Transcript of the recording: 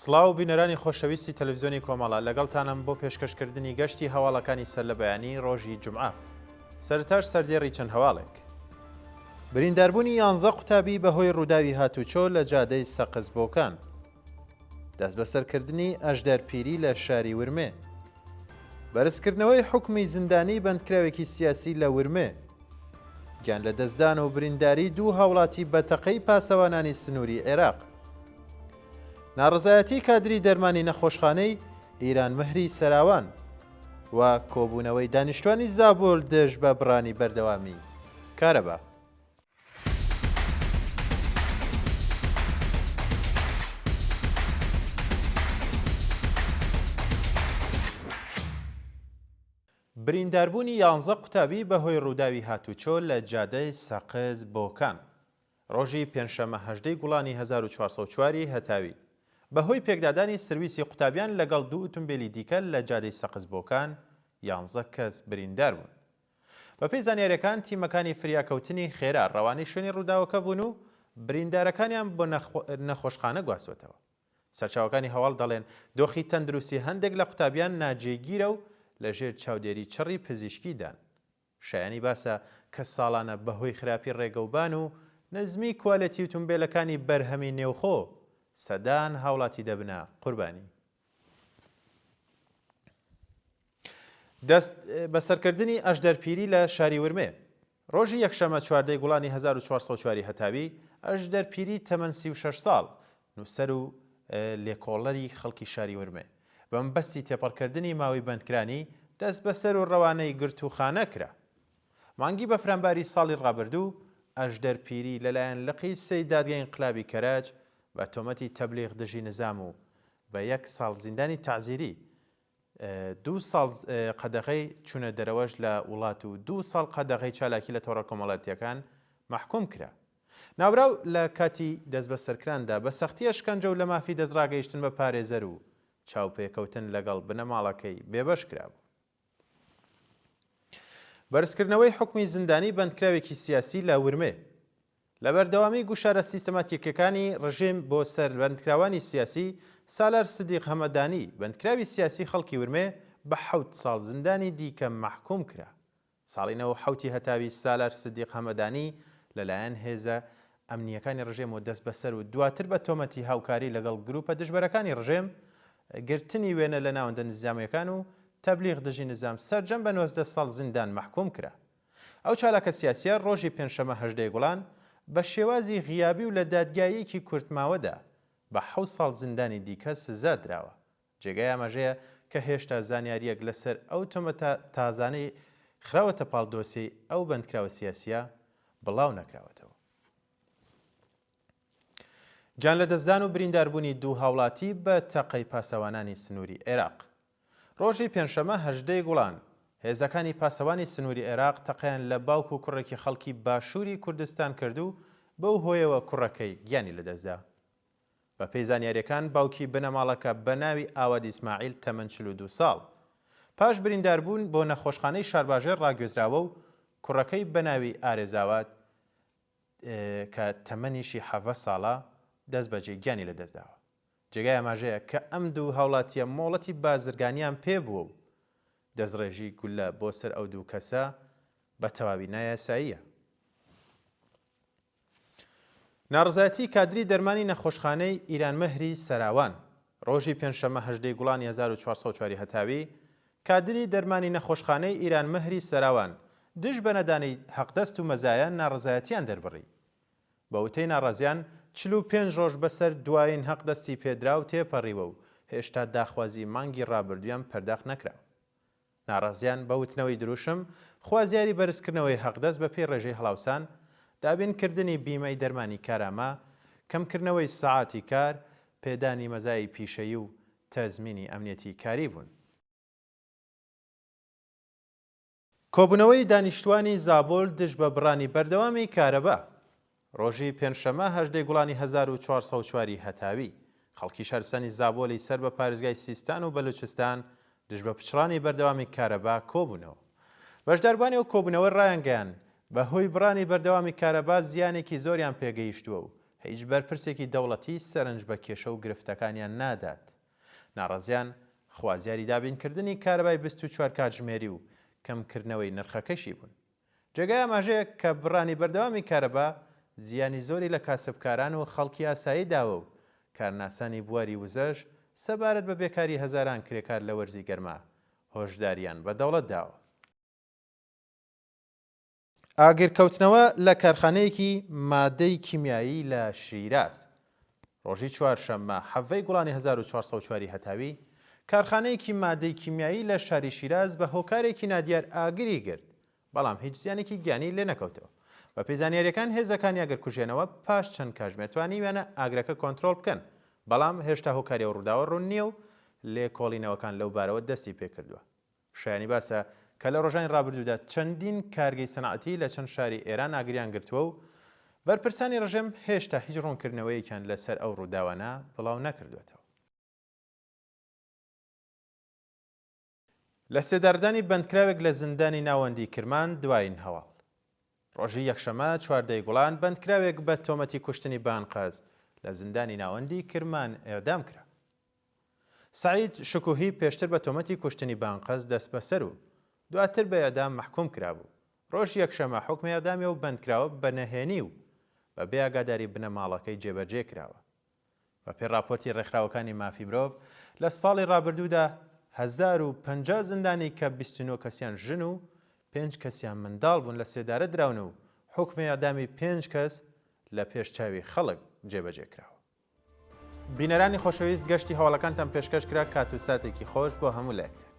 سڵاو بینەرانی خۆشەویستی تەلەڤیزیۆنی کۆمەڵە لەگەڵتانم بۆ پێشکەشکردنی گەشتی هەواڵەکانی سەر لە بەیانی ڕۆژی جومعە. سەرتاش سەردێڕی چەند هەواڵێک. برینداربوونی 11 قوتابی بەهۆی ڕووداوی هاتوچۆ لە جادەی سەقز بۆکان. دەست بەسەرکردنی ئەژدەرپیری لە شاری ورمێ. بەرزکردنەوەی حکمی زیندانی بەندکراوێکی سیاسی لە ورمێ. گیان لە دەستدان و برینداری دوو هاوڵاتی بەتەقەی پاسەوانانی سنووری عێراق. ناڕزایەتی کادری دەرمانی نەخۆشخانەی ئیرانمەهری سەراوان و کۆبوونەوەی دانیشتوانی زابۆل دژ بە بڕانی بەردەوامی کارەبا. برینداربوونی 11 قوتابی بەهۆی ڕووداوی هاتوچۆ لە جادەی سەقز بۆکان. ڕۆژی پێنجشەممە 18 گوڵانی 1404 هەتاوی. بەهۆی پێکدادانی سرویسی قوتابیان لەگەڵ دوو ئۆتۆمبیلی دیکە لە جادەی سەقز بۆکان 11 کەس بریندار بوون. بەپێی زانیاریەکان تیمەکانی فریاکەوتنی خێرا ڕەوانەی شوێنی ڕووداوەکە بوون و بریندارەکانیان بۆ نەخۆشخانە گواستوەتەوە. سەرچاوەکانی هەواڵ دەڵێن دۆخی تەندروستی هەندێک لە قوتابیان ناجێگیرە و لەژێر چاودێری چڕی پزیشکیدان. شایانی باسە کە ساڵانە بەهۆی خراپی ڕێگەوبان و نەزمی کوالەتی ئۆتۆمبیلەکانی بەرهەمی نێوخۆ سەدان هاوڵاتی دەبنە قوربانی. دەست بەسەرکردنی ئەژدەرپیری لە شاری ورمێ. ڕۆژی یەکشەممە 14 گوڵانی 1404 هەتاوی ئەژدەرپیری تەمەن 36 ساڵ نووسەر و لێکۆڵەری خەڵکی شاری ورمێ بەمبەستی تێپەڕکردنی ماوەی بەندکرانی دەست بەسەر و ڕەوانەی گرتوخانە کرا. مانگی بەفرامباری ساڵی ڕابردوو ئەژدەرپیری لەلایەن لقی سەی دادگای ئینقلابی کەراج بە تۆمەتی تەبلیغ دژی نظام و بە 1 ساڵ زیندانی تەعزیری 2 ساڵ قەدەغەی چوونە دەرەوەش لە وڵات و 2 ساڵ قەدەغەی چالاکی لە تۆڕە کۆمەڵایەتیەکان محکوم کرا. ناوراو لە کاتی دەست بەسەرکراندا بە سەختی ئەشکەنجە و لە مافی دەستڕاگەیشتن بە پارێزەر و چاوپێکەوتن لەگەڵ بنەماڵەکەی بێبەش کرابوو. بەرزکردنەوەی حکمی زیندانی بەندکراوێکی سیاسی لە ورمێ. لە بەردەوامی گوشارە سیستەماتیکەکانی ڕژیم بۆ سەر بەندکراوانی سیاسی سالار سدیق هەمەدانی بەندکراوی سیاسی خەڵکی ورمێ بە 7 ساڵ زیندانی دیکە محکوم کرا. ساڵینەوە 7 هەتاوی سالار سدیق هەمەدانی لەلایەن هێزە ئەمنیەکانی ڕژێم و دەست بەسەر و دواتر بە تۆمەتی هاوکاری لەگەڵ گروپە دژبەرەکانی ڕژێم گرتنی وێنە لە ناوەندە نزامیەکان و تەبلیغ دژی نظام سەرجەم بە 19 ساڵ زیندان محکوم کرا. ئەو چالاکە سیاسیە ڕۆژی پێنجشەممە 18 گوڵان بە شێوازی غیابی و لە دادگایەکی کورتماوەدا بە 7 ساڵ زیندانی دیکە سزا دراوە. جێگای ئاماژەیە کە هێشتا زانیاریەک لەسەر ئەو تۆمەتە تازانەی خراوەتە پاڵ دۆسی ئەو بەندکراوە سیاسیە بڵاو نەکراوەتەوە. گیان لە دەستدان و برینداربوونی دوو هاوڵاتی بە تەقەی پاسەوانانی سنووری عێراق. ڕۆژی پێنجشەممە 18 گوڵان هێزەکانی پاسەوانی سنووری عێراق تەقەیان لە باوک و کوڕێکی خەڵکی باشووری کوردستان کردو بەو هۆیەوە کوڕەکەی گیانی لەدەستدا. بە پێی زانیاریەکان باوکی بنەماڵەکە بە ناوی ئاواد ئیسماعیل تەمەن 42 ساڵ پاش برینداربوون بۆ نەخۆشخانەی شارباژێر ڕاگوێزراوە و کوڕەکەی بە ناوی ئارێزاوات کە تەمەنیشی 7 ساڵە دەست بەجێ گیانی لەدەستداوە. جێگای ئاماژەیە کە ئەم دوو هاوڵاتیە مۆڵەتی بازرگانیان پێبووە و دەستڕێژی گولە بۆ سەر ئەو دوو کەسە بە تەواوی نایاساییە. ناڕزایەتی کادری دەرمانی نەخۆشخانەی ئیرانمەهری سەراوان. ڕۆژی پێنجشەممە 18 گوڵانی 1404 هەتاوی کادری دەرمانی نەخۆشخانەی ئیرانمەهری سەراوان دژ بە نەدانی حەقدەست و مەزایان ناڕزایەتیان دەربڕی. بە وتەی ناڕازیان 45 ڕۆژ بەسەر دوایین حەقدەستی پێدرا و تێپەڕیوە و هێشتا داخوازی مانگی ڕابردوویان پەرداخ نەکراوە. ناڕازیان بە وتنەوەی دروشم خوازیاری بەرزکردنەوەی حەقدەست بە پێی ڕێژەی هەڵاوسان، دابینکردنی بیمەی دەرمانی کارامە، کەمکردنەوەی سەعاتی کار، پێدانی مەزای پیشەیی و تەزمینی ئەمنیەتی کاری بوون. کۆبوونەوەی دانیشتوانی زابۆل دژ بە بڕانی بەردەوامی کارەبا. ڕۆژی پێنجشەممە 18 گوڵانی 1404 هەتاوی خەڵکی شارستانی زابۆلی سەر بە پارێزگای سیستان و بەلوچستان دژ بە پچڕانی بەردەوامی کارەبا کۆبوونەوە. بەشداربوانی ئەو کۆبوونەوە ڕایانگەیان بە هۆی بڕانی بەردەوامی کارەبا زیانێکی زۆریان پێگەیشتووە و هیچ بەرپرسێکی دەوڵەتی سەرنج بە کێشە و گرفتەکانیان نادات. ناڕەزیان خوازیاری دابینکردنی کارەبای 24 کاتژمێری و کەمکردنەوەی نرخەکەشی بوون. جێگای ئاماژەیە کە بڕانی بەردەوامی کارەبا زیانی زۆری لە کاسبکاران و خەڵکی ئاسایی داوە و کارناسانی بواری وزەش سەبارەت بە بێکاری هەزاران کرێکار لە وەرزی گەرما هۆشداریان بە دەوڵەت داوە. ئاگرکەوتنەوە لە کارخانەیەکی مادەی کیمیایی لە شیراز. ڕۆژی چوارشەممە حەڤەی گوڵانی 1404 هەتاوی کارخانەیەکی مادەی کیمیایی لە شاری شیراز بە هۆکارێکی نادیار ئاگری گرت، بەڵام هیچ زیانێکی گیانی لێ نەکەوتەوە. بە پێزانیاریەکان هێزەکانی ئاگرکوژێنەوە پاش چەند کاتژمێر توانیویانە ئاگرەکە کۆنتڕۆڵ بکەن، بەڵام هێشتا هۆکاری ئەو ڕووداوە ڕوون نییە و لێکۆڵینەوەکان لەو بارەوە دەستی پێکردووە. شایانی باسە کە لە ڕۆژانی ڕابردوودا چەندین کارگەی سەنعەتی لە چەند شاری ئێران ئاگریان گرتووە و بەرپرسانی ڕژێم هێشتا هیچ ڕوونکردنەوەیەکیان لەسەر ئەو ڕووداوانە بڵاو نەکردوێتەوە. لە سێداردانی بەندکراوێک لە زیندانی ناوەندی کرمان دوایین هەواڵ. ڕۆژی یەکشەمە 14 گوڵان بەندکراوێک بە تۆمەتی کوشتنی بانقەز لە زیندانی ناوەندی کرمان ئێعدام کرا. سعید شکوهی پێشتر بە تۆمەتی کوشتنی بانقەز دەست بەسەر و دواتر بە ئێعدام مەحکوم کرابوو. ڕۆژی یەکشەمە حوکمی ئێعدامی و بەندکراوە بەنەهێنی و بە بێ ئاگاداری بنەماڵەکەی جێبەجێ کراوە. بە پێی راپۆرتی ڕێکخراوەکانی مافی مرۆڤ لە ساڵی ڕابردوودا 1050 زیندانی کە 29 کەسیان ژن و 5 کەسیان منداڵ بوون لە سێدارە دراون و حوکمی ئێعدامی 5 کەس لە پێشچاوی خەڵک جێبەجێ کراوە. بینەرانی خۆشەویست گەشتی هەواڵەکانتان پێشکەش کرا، کات و ساتێکی خۆش بۆ هەموو لایەک.